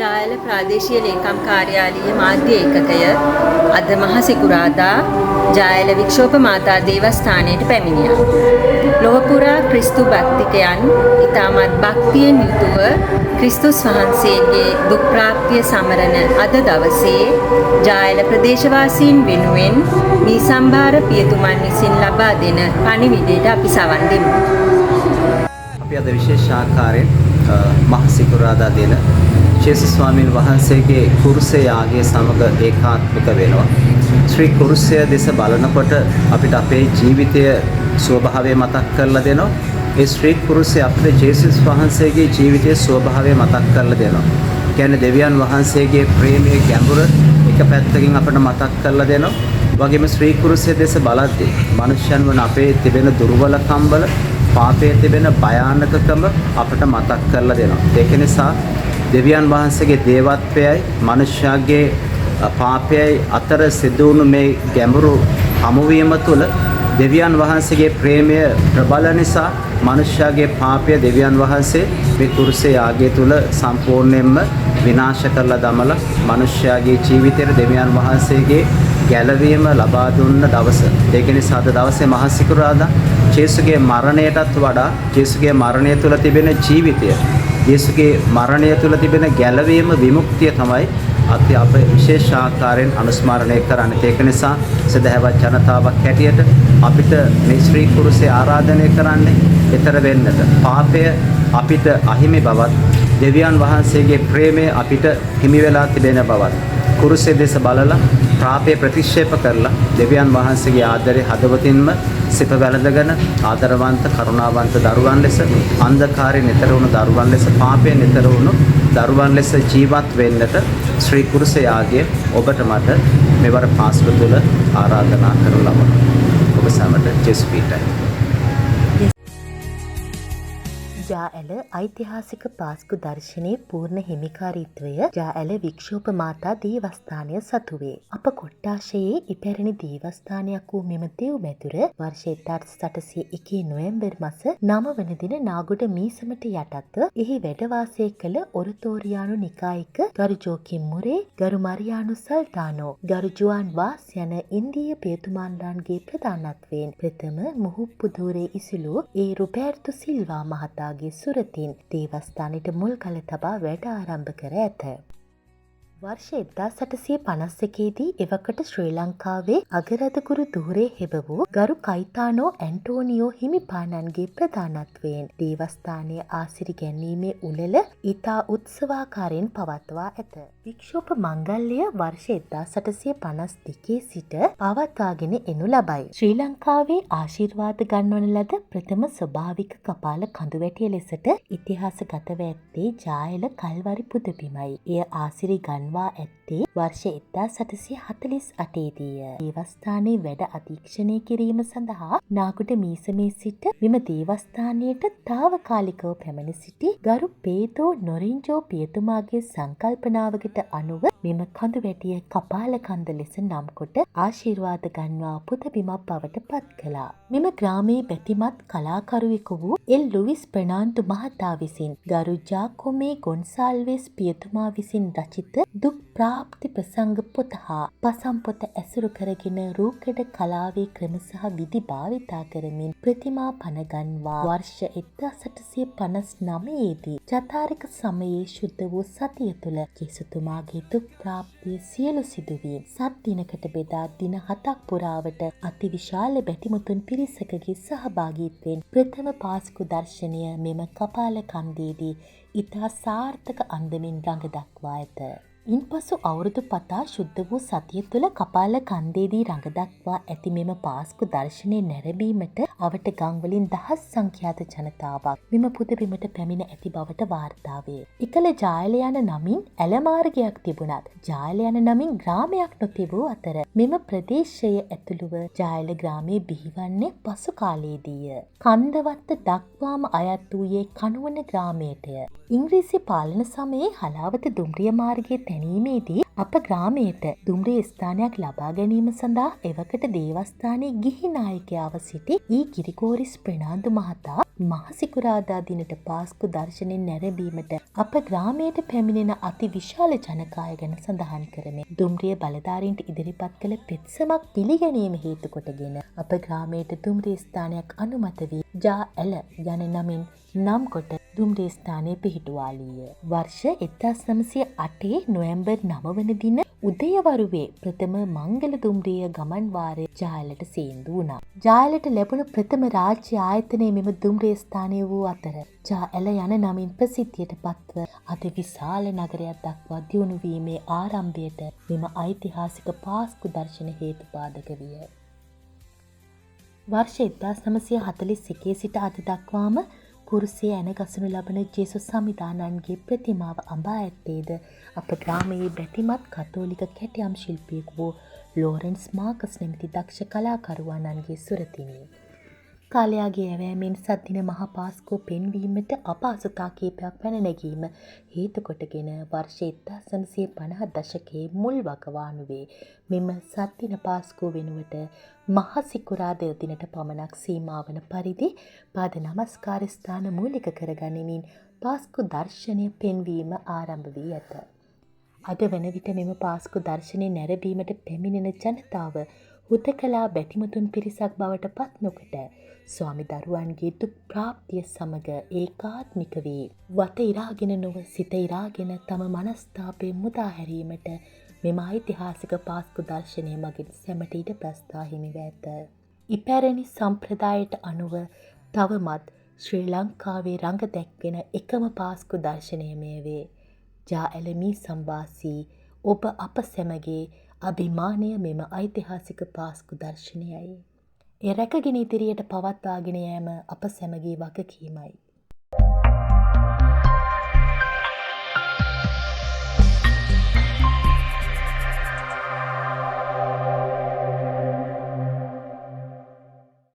ජායල ප්‍රාදේශීය ලේකම් කාර්යාලීය මාධ්‍ය ඒකකය අද මහසිකුරාදා ජායල වික්ෂෝප මාතා දේවස්ථානයට පැමිණියා. ලොව පුරා ක්‍රිස්තු භක්තිකයන් ඉතාමත් භක්තියෙන් යුතුව ක්‍රිස්තුස් වහන්සේගේ දුක් ප්‍රාප්තිය සමරන අද දවසේ ජායල ප්‍රදේශවාසීන් වෙනුවෙන් මේ සම්භාර පියතුමන් විසින් ලබා දෙන පණිවිඩයට අපි සවන් දෙමු. අපි අද විශේෂ ආකාරයෙන් මහසිකුරාදා දින ජේසුස් ස්වාමීන් වහන්සේගේ කුරුසේ යාගය සමග ඒකාත්මික වෙනවා. ශ්‍රී කුරුසය දෙස බලනකොට අපිට අපේ ජීවිතය ස්වභාවය මතක් කරලා දෙනවා. ඒ ශ්‍රී කුරුසය අපේ ජේසුස් වහන්සේගේ ජීවිතයේ ස්වභාවය මතක් කරලා දෙනවා. කියන්නේ දෙවියන් වහන්සේගේ ප්‍රේමයේ ගැඹුර එක පැත්තකින් අපිට මතක් කරලා දෙනවා. වගේම ශ්‍රී කුරුසය දෙස බලද්දී මනුෂ්‍යයන් වන අපේ තිබෙන දුර්වලකම් වල පාපයේ තිබෙන භයානකකම අපිට මතක් කරලා දෙනවා. ඒක නිසා දෙවියන් වහන්සේගේ දේවත්වයයි මනුෂ්‍යයාගේ පාපයයි අතර සිදු වුණු මේ ගැඹුරු හමුවීම තුළ දෙවියන් වහන්සේගේ ප්‍රේමය ප්‍රබල නිසා මනුෂ්‍යයාගේ පාපය දෙවියන් වහන්සේ මේ කුරුසේ යාගය තුළ සම්පූර්ණයෙන්ම විනාශ කරලා දමලා මනුෂ්‍යයාගේ ජීවිතයට දෙවියන් වහන්සේගේ ගැලවීම ලබා දුන්න දවස. ඒක නිසා අද දවසේ මහසිකුරාදා ජේසුගේ මරණයටත් වඩා ජේසුගේ මරණය තුළ තිබෙන ජීවිතය, ජේසුගේ මරණය තුළ තිබෙන ගැලවීම විමුක්තිය තමයි අපි අප විශේෂ ආකාරයෙන් අනුස්මරණය කරන්නේ. ඒක නිසා සදහවත් ජනතාවක් හැටියට අපිට මේ ශ්‍රී කුරුසේ ආරාධනය කරන්නේ ඊතර වෙන්නට. පාපය අපිට අහිමි බවත්, දෙවියන් වහන්සේගේ ප්‍රේමය අපිට හිමි වෙලා තිබෙන බවත් කුරුසේ දෙස බලලා පාපය ප්‍රතික්ෂේප කරලා දෙවියන් වහන්සේගේ ආදරේ හදවතින්ම සිත වැළඳගෙන ආදරවන්ත කරුණාවන්ත දරුවන් ලෙස, අන්ධකාරයෙන් එතර වුණු දරුවන් ලෙස, පාපයෙන් එතර වුණු දරුවන් ලෙස ජීවත් වෙන්නට ශ්‍රී කුරුසේ යාගය ඔබට මට මෙවර පාස්කු තුල ආරාධනා කරනු ලබනවා. ඔබ සැමට ජේසු පීඨයි. ජාඇල ඓතිහාසික පාස්කු දර්ශනයේ පූර්ණ හිමිකාරීත්වය ජාඇල වික්ෂෝප මාතා දේවස්ථානය සතුවේ. අප කොට්ටාශයේ ඉපැරණි දේවස්ථානයක් වූ මෙම දෙව් මැදුර වර්ෂ 1801 නොවැම්බර් මාස 9 වන දින නාගොඩ මීසමට යටත්ව එහි වැඩ වාසය කළ ඔරතෝරියානු නිකායික ගරු ජෝකිම් මුරේ, ගරු මරියානු සල්ටානෝ, ගරු ජුවන් වාස් යන ඉන්දීය පියතුමන්ලාන්ගේ ප්‍රධානත්වයෙන් ප්‍රථම මුහුප්පුදුරේ ඉසිලූ ඒ රුපෑර්තු සිල්වා මහතාගේ සුරතින් දේවස්ථානයට මුල් කළ තබා වැඩ ආරම්භ කර ඇත. වර්ෂ 1851 දී එවකට ශ්‍රී ලංකාවේ අගරදගුරු ධූරේ හෙබ වූ ගරු කයිතානෝ ඇන්ටෝනියෝ හිමිපාණන්ගේ ප්‍රධානත්වයෙන් දේවස්ථානයේ ආසිරි ගැනීමේ උළෙල ඉතා උත්සවාකාරයෙන් පවත්වා ඇත. වික්ෂෝප මංගල්‍යය වර්ෂ 1852 සිට පවත්වාගෙන එනු ලබයි. ශ්‍රී ලංකාවේ ආශිර්වාද ගන්වන ලද ප්‍රථම ස්වභාවික කපාල කඳුවැටිය ලෙසට ඉතිහාසගතව ඇත්තේ ජායල කල්වරි පුදබිමයි. එය ආසිරි ගන්වා ඇත්තේ වර්ෂ 1848 දීය. දේවස්ථානයේ වැඩ අධීක්ෂණය කිරීම සඳහා නාගොඩ මීසමේ සිට මෙම දේවස්ථානයට තාවකාලිකව පැමිණ සිටි ගරු පේතෝ නොරින්ජෝ පියතුමාගේ සංකල්පනාවකට අනුව මෙම කඳුවැටිය කපාල කන්ද ලෙස නම් කොට ආශිර්වාද ගන්වා පුදබිමක් බවට පත් කළා. මෙම ග්‍රාමයේ බැතිමත් කලාකරුවෙකු වූ එල් ලුවිස් ප්‍රනාන්දු මහතා විසින් ගරු ජාකොමේ ගොන්සාල්වෙස් පියතුමා විසින් රචිත දුක් ප්‍රාප්ති ප්‍රසංග පොත හා පසම් පොත ඇසුරු කරගෙන රූකඩ කලාවේ ක්‍රම සහ විධි භාවිතා කරමින් ප්‍රතිමා පනගන්වා වර්ෂ 1859 දී ජාතාරික සමයේ ශුද්ධ වූ සතිය තුළ ජේසුතුමාගේ දුක් ප්‍රාප්තිය සියලු සිදුවීම් සත් දිනකට බෙදා දින 7ක් පුරාවට අතිවිශාල බැතිමුතුන් පිරිසකගේ සහභාගීත්වයෙන් ප්‍රථම පාස්කු දර්ශනය මෙම කපාල කන්දේදී ඉතා සාර්ථක අන්දමින් රඟ දක්වා ඇත. ඉන්පසු අවුරුදු පතා ශුද්ධ වූ සතිය තුළ කපාල කන්දේදී රඟ දක්වා ඇති මෙම පාස්කු දර්ශනය නැරඹීමට අවට ගම්වලින් දහස් සංඛ්‍යාත ජනතාවක් මෙම පුදබිමට පැමිණ ඇති බවට වාර්තා වේ. එකල ජායල යන නමින් ඇලමාර්ගයක් තිබුණත් ජායල යන නමින් ග්‍රාමයක් නොතිබූ අතර මෙම ප්‍රදේශය ඇතුළුව ජායල ග්‍රාමයේ බිහිවන්නේ පසු කාලයේදීය. කන්දවත්ත දක්වාම අයත් වූයේ කනුවන ග්‍රාමයටය. ඉංග්‍රීසි පාලන සමයේ හලාවත දුම්රිය මාර්ගයේ ගැනීමේදී අප ග්‍රාමයට දුම්රිය ස්ථානයක් ලබා ගැනීම සඳහා එවකට දේවස්ථානයේ ගිහි නායකයාව සිටි ග්‍රිගෝරිස් ප්‍රනාන්දු මහතා මහසිකුරාදා දිනට පාස්කු දර්ශනය නැරඹීමට අප ග්‍රාමයට පැමිණෙන අති විශාල ජනකාය ගැන සඳහන් කරමින් දුම්රිය බලධාරීන්ට ඉදිරිපත් කළ පෙත්සමක් පිළිගැනීම හේතු කොටගෙන අප ග්‍රාමයට දුම්රිය ස්ථානයක් අනුමත වී ජා ඇල යන නමින් නම් කොට දුම්රිය ස්ථානය පිහිටුවාලීය. වර්ෂ 1908 නොවැම්බර් 9 වන දින උදයවරුවේ ප්‍රථම මංගල දුම්රිය ගමන් වාරය ජායලට සේන්දු වුණා. ජායලට ලැබුණු ප්‍රථම රාජ්‍ය ආයතනය මෙම දුම්රිය ස්ථානය වූ අතර ජාඇල යන නමින් ප්‍රසිද්ධියට පත්ව අද විශාල නගරයක් දක්වා දියුණු වීමේ ආරම්භයට මෙම ඓතිහාසික පාස්කු දර්ශන හේතුපාදක විය. වර්ෂ 1941 සිට අද දක්වාම කුරුසේ ඇන ගසනු ලබන ජේසුස් සමිදානන්ගේ ප්‍රතිමාව අඹා ඇත්තේද අප ග්‍රාමයේ බැතිමත් කතෝලික කැටයම් ශිල්පියෙකු වූ ලෝරන්ස් මාකස් නැමැති දක්ෂ කලාකරුවන්න්ගේ සුරතිනි. කාලයාගේ ඇවෑමෙන් සත්දින මහා පාස්කෝ පෙන්වීමට අපහසුතා කීපයක් පැන නැගීම හේතු කොටගෙන වර්ෂ 1950 දශකයේ මුල් වකවානුවේ මෙම සත්දින පාස්කෝ වෙනුවට මහා සිකුරාදා දිනට පමණක් සීමා වන පරිදි පාද නමස්කාර ස්ථාන මූලික කරගනිමින් පාස්කු දර්ශනය පෙන්වීම ආරම්භ වී ඇත. අද වන විට මෙම පාස්කු දර්ශනය නැරඹීමට පැමිණෙන ජනතාව හුදකලා බැතිමතුන් පිරිසක් බවට පත් නොකොට ස්වාමි දරුවන්ගේ දුක් ප්‍රාප්තිය සමග ඒකාත්මික වී වත ඉරාගෙන නොව සිත ඉරාගෙන තම මනස්ථාපය මුදා හැරීමට මෙම ඓතිහාසික පාස්කු දර්ශනය මගින් සැමට ඉඩ ප්‍රස්ථා හිමිව ඇත. ඉපැරණි සම්ප්‍රදායට අනුව තවමත් ශ්‍රී ලංකාවේ රඟ දැක්වෙන එකම පාස්කු දර්ශනය මෙය වේ. ජාඇලමී සම්වාසී ඔබ අප සැමගේ අභිමානය මෙම ඓතිහාසික පාස්කු දර්ශනයයි. එය රැකගෙන ඉදිරියට පවත්වාගෙන යෑම අප සැමගේ වගකීමයි.